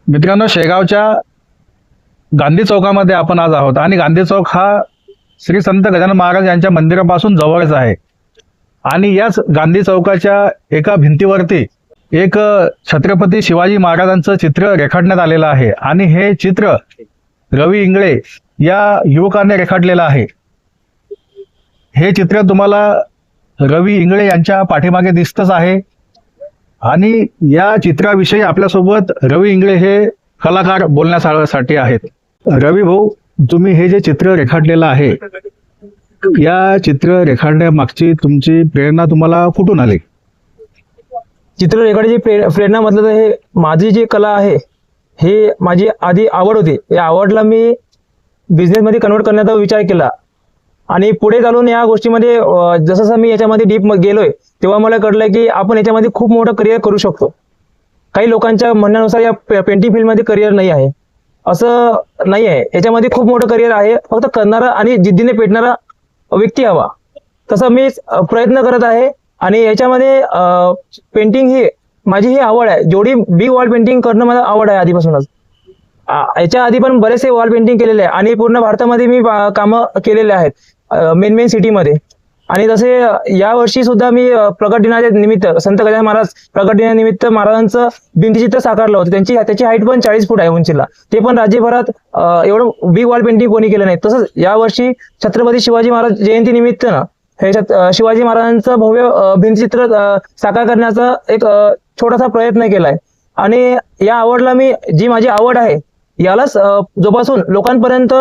मित्रांनो, शेगावच्या गांधी चौकामध्ये आपण आज आहोत आणि गांधी चौक हा श्री संत गजानन महाराज यांच्या मंदिरापासून जवळच आहे. आणि याच गांधी चौकाच्या एका भिंतीवरती एक छत्रपती शिवाजी महाराजांचं चित्र रेखाटण्यात आलेलं आहे आणि हे चित्र रवी इंगळे या युवकाने रेखाटलेलं आहे. हे चित्र तुम्हाला रवी इंगळे यांच्या पाठीमागे दिसतच आहे. आणि या चित्राविषयी आपल्यासोबत रवी इंगळे हे कलाकार बोलण्यासाठी आहेत. रवी भाऊ, तुम्ही हे जे चित्र रेखाटलेलं आहे, या चित्र रेखाटण्यामागची तुमची प्रेरणा तुम्हाला कुठून आली? चित्र रेखाटायची प्रेरणा म्हटलं तर हे माझी जी कला आहे, हे माझी आधी आवड होती. या आवडला मी बिझनेसमध्ये कन्वर्ट करण्याचा विचार केला आणि पुढे चालून या गोष्टीमध्ये जसं मी याच्यामध्ये डीप गेलोय तेव्हा मला कळलं की आपण याच्यामध्ये खूप मोठं करिअर करू शकतो. काही लोकांच्या म्हणण्यानुसार या पेंटिंग फील्डमध्ये करिअर नाही आहे, असं नाही आहे. याच्यामध्ये खूप मोठं करिअर आहे, फक्त करणारा आणि जिद्दीने पेटणारा व्यक्ती हवा. तसं मी प्रयत्न करत आहे आणि याच्यामध्ये पेंटिंग ही माझी ही आवड आहे. जेवढी बिग वॉल पेंटिंग करणं मला आवड आहे आधीपासूनच. याच्या आधी पण बरेचसे वॉल पेंटिंग केलेले आहे आणि पूर्ण भारतामध्ये मी कामं केलेले आहेत, मेन सिटीमध्ये. आणि तसे यावर्षी सुद्धा मी प्रकट दिनाच्या निमित्त, संत गजानन महाराज प्रकट दिनानिमित्त महाराजांचं भिंतीचित्र साकारलं होतं. त्याची हाईट पण 40 फूट आहे उंचीला. ते पण राज्यभरात एवढं बिग वॉल पेंटिंग कोणी केलं नाही. तसंच यावर्षी छत्रपती शिवाजी महाराज जयंती निमित्त ना हे शिवाजी महाराजांचं भव्य भिंतीचित्र साकार करण्याचा एक छोटासा प्रयत्न केलाय. आणि या आवडला मी, जी माझी आवड आहे यालाच जोपासून लोकांपर्यंत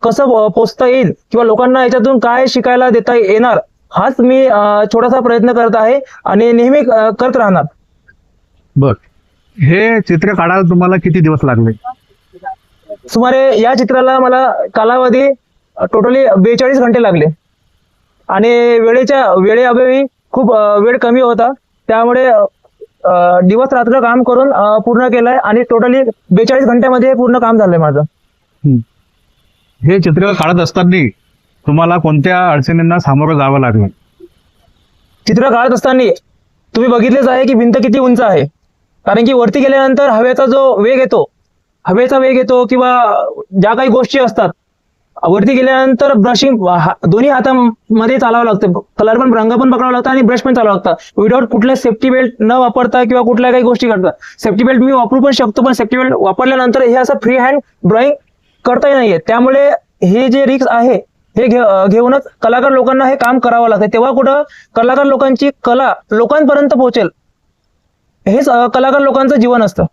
कसं पोचता येईल किंवा लोकांना याच्यातून काय शिकायला देता येणार, हाच मी छोटासा प्रयत्न करत आहे आणि नेहमी करत राहणार. बर, हे चित्र काढायला तुम्हाला किती दिवस लागले? सुमारे या चित्राला मला कालावधी टोटली 42 घंटे लागले आणि वेळेअभावी खूप वेळ कमी होता, त्यामुळे दिवस रात्र काम करून पूर्ण केलंय आणि टोटली 42 घंट्यामध्ये पूर्ण काम झालंय माझं. हे चित्र काढत असताना तुम्हाला कोणत्या अडचणींना सामोरं जावं लागलं? चित्र काढत असताना तुम्ही बघितलेच आहे की भिंत किती उंच आहे. कारण की वरती गेल्यानंतर हवेचा वेग येतो किंवा ज्या काही गोष्टी असतात, वरती गेल्यानंतर ब्रशिंग दोन्ही हातामध्ये चालावं लागतं, कलर पण रंग पण पकडावं लागतं आणि ब्रश पण चालावं लागतं. विदाउट कुठल्या सेफ्टी बेल्ट न वापरता किंवा कुठल्या काही गोष्टी करता. सेफ्टी बेल्ट मी वापरू पण शकतो, पण सेफ्टी बेल्ट वापरल्यानंतर हे असं फ्री हँड ड्रॉइंग करता नाहीये. त्यामुळे हे जे रिस्क आहे हे घेऊनच कलाकार लोकांना हे काम करावं लागतं. तेव्हा कुठं कलाकार लोकांची कला लोकांपर्यंत पोहोचेल, हेच कलाकार लोकांचं जीवन असतं.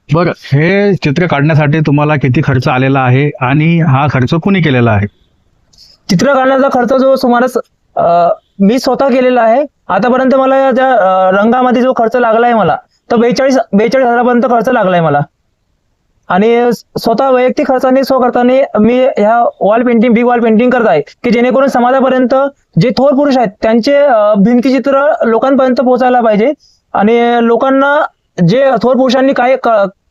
बरं, हे चित्र काढण्यासाठी तुम्हाला किती खर्च आलेला आहे आणि हा खर्च कुणी केलेला आहे? चित्र काढण्याचा खर्च जो सुमारे मी स्वतः केलेला आहे. आतापर्यंत मला त्या रंगामध्ये जो खर्च लागलाय मला, तर 42 हजारापर्यंत खर्च लागलाय मला. आणि स्वतः वैयक्तिक खर्चाने करताना मी ह्या बिग वॉल पेंटिंग करत आहे की जेणेकरून समाजापर्यंत जे थोर पुरुष आहेत त्यांचे भिंतीचित्र लोकांपर्यंत पोहोचायला पाहिजे. आणि लोकांना जे थोर पुरुषांनी काय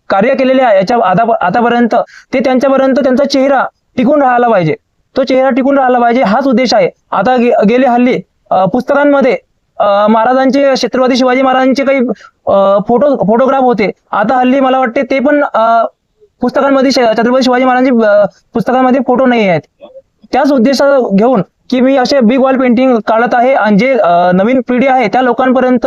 कार्य केलेले आहे याच्या आतापर्यंत, ते त्यांच्यापर्यंत त्यांचा चेहरा टिकून राहायला पाहिजे. तो चेहरा टिकून राहायला पाहिजे, हाच उद्देश आहे. आता गेले हल्ली पुस्तकांमध्ये महाराजांचे, छत्रपती शिवाजी महाराजांचे काही फोटोग्राफ होते. आता हल्ली मला वाटते ते पण पुस्तकांमध्ये छत्रपती शिवाजी महाराजांचे पुस्तकांमध्ये फोटो नाही आहेत. त्याच उद्देशाला घेऊन की मी असे बिग वॉल पेंटिंग काढत आहे आणि जे नवीन पिढी आहे त्या लोकांपर्यंत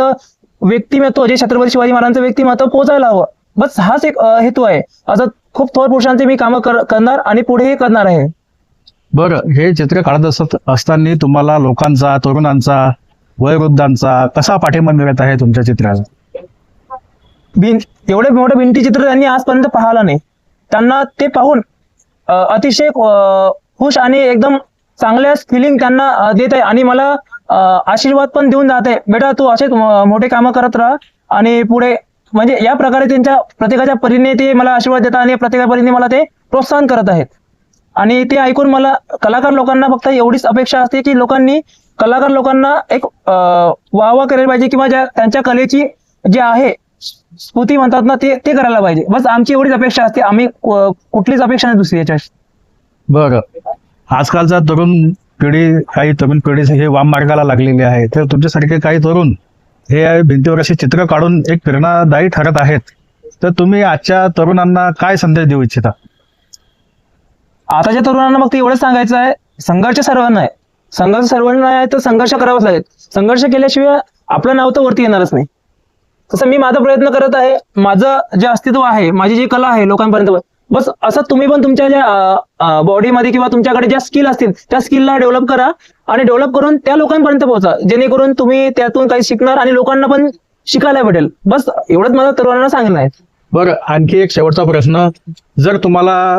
व्यक्तिमत्व, जे छत्रपती शिवाजी महाराजांचं व्यक्तिमत्व पोहोचायला हवं, बस हाच एक हेतू आहे. असं खूप थोर पुरुषांचे मी कामं करणार आणि पुढेही करणार आहे. बरं, हे चित्र काढत असताना तुम्हाला लोकांचा, तरुणांचा, वयोवृद्धांचा कसा पाठिंबा मिळत आहे तुमच्या चित्राला? एवढे मोठे भिंतीचित्र त्यांनी आजपर्यंत पाहिला नाही. त्यांना ते पाहून अतिशय खुश आणि एकदम चांगल्या फिलिंग त्यांना देत आहे आणि मला आशीर्वाद पण देऊन जात आहे, बेटा तू असेच मोठे कामं करत राहा आणि पुढे, म्हणजे या प्रकारे त्यांच्या प्रत्येकाच्या परीने ते मला आशीर्वाद देतात आणि प्रत्येका परीने मला ते प्रोत्साहन करत आहेत. आणि ते ऐकून मला कलाकार लोकांना फक्त एवढीच अपेक्षा असते की कलाकार लोकांना एक वाहवा करायला पाहिजे किंवा त्यांच्या कलेची जे आहे स्फूर्ती म्हणतात ना, ते करायला पाहिजे. बस आमची एवढीच अपेक्षा असते, आम्ही कुठलीच अपेक्षा नाही दुसरी याच्या. बरं, आजकालचा काही तरुण पिढी हे वाम मार्गाला लागलेली आहे, तर तुमच्यासारखे काही तरुण हे भिंतीवर असे चित्र काढून एक प्रेरणादायी ठरत आहेत. तर तुम्ही आजच्या तरुणांना काय संदेश देऊ इच्छिता? आताच्या तरुणांना फक्त एवढंच सांगायचं आहे, संघर्ष सर्वांना आहे. संघर्ष सर्वांना आहे तर संघर्ष करावाच लागेल. संघर्ष केल्याशिवाय आपलं नाव तर वरती येणारच नाही. तसं मी माझा प्रयत्न करत आहे. माझं जे अस्तित्व आहे, माझी जी कला आहे लोकांपर्यंत, बस असं तुम्ही पण तुमच्या ज्या बॉडीमध्ये किंवा तुमच्याकडे ज्या स्किल असतील त्या स्किलला डेव्हलप करा आणि डेव्हलप करून त्या लोकांपर्यंत पोहोचा, जेणेकरून तुम्ही त्यातून काही शिकणार आणि लोकांना पण शिकायला भेटेल. बस एवढंच मला तरुणांना सांगणं आहे. बरं, आणखी एक शेवटचा प्रश्न. जर तुम्हाला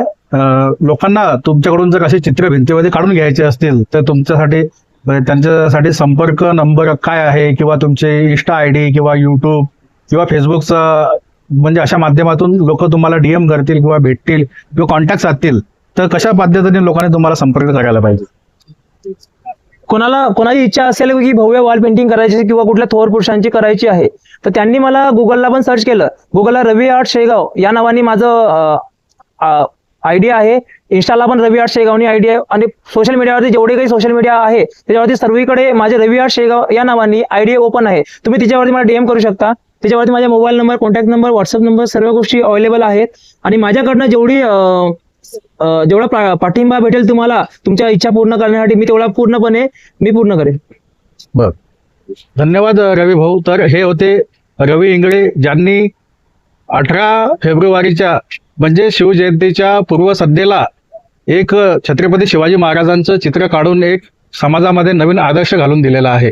लोकांना तुमच्याकडून जर असे चित्र भिंतीमध्ये काढून घ्यायचे असतील तर तुमच्यासाठी त्यांच्यासाठी संपर्क नंबर काय आहे, किंवा तुमचे इंस्टा आयडी किंवा युट्यूब किंवा फेसबुकचा, म्हणजे अशा माध्यमातून लोक तुम्हाला डीएम करतील किंवा भेटतील किंवा कॉन्टॅक्ट साधतील, तर कशा पद्धतीने लोकांनी तुम्हाला संपर्क करायला पाहिजे? कोणाची इच्छा असेल की भव्य वॉल पेंटिंग करायची किंवा कुठल्या थोर पुरुषांची करायची आहे तर त्यांनी मला गुगलला पण सर्च केलं. गुगलला रवी आर्ट शेगाव या नावाने माझं आयडी आहे. इन्स्टाला पण रवी आर्ट शेगावनी आयडी आहे आणि सोशल मीडियावरती जेवढे काही सोशल मीडिया आहे त्याच्यावरती सर्वीकडे माझे रवी आर्ट शेगाव या नावाने आयडी ओपन आहे. तुम्ही तिच्यावरती मला डीएम करू शकता. त्याच्यावरती माझा mobile number, contact number, WhatsApp number, सर्व गोष्टी अवेलेबल आहेत. आणि माझ्याकडनं जेवढा पाठिंबा भेटेल तुम्हाला तुमच्या इच्छा पूर्ण करण्यासाठी मी तेवढा पूर्ण करेन. बर, धन्यवाद रवी भाऊ. तर हे होते रवी इंगळे, ज्यांनी 18 फेब्रुवारीच्या म्हणजे शिवजयंतीच्या पूर्वसंध्येला एक छत्रपती शिवाजी महाराजांचं चित्र काढून एक समाजामध्ये नवीन आदर्श घालून दिलेला आहे.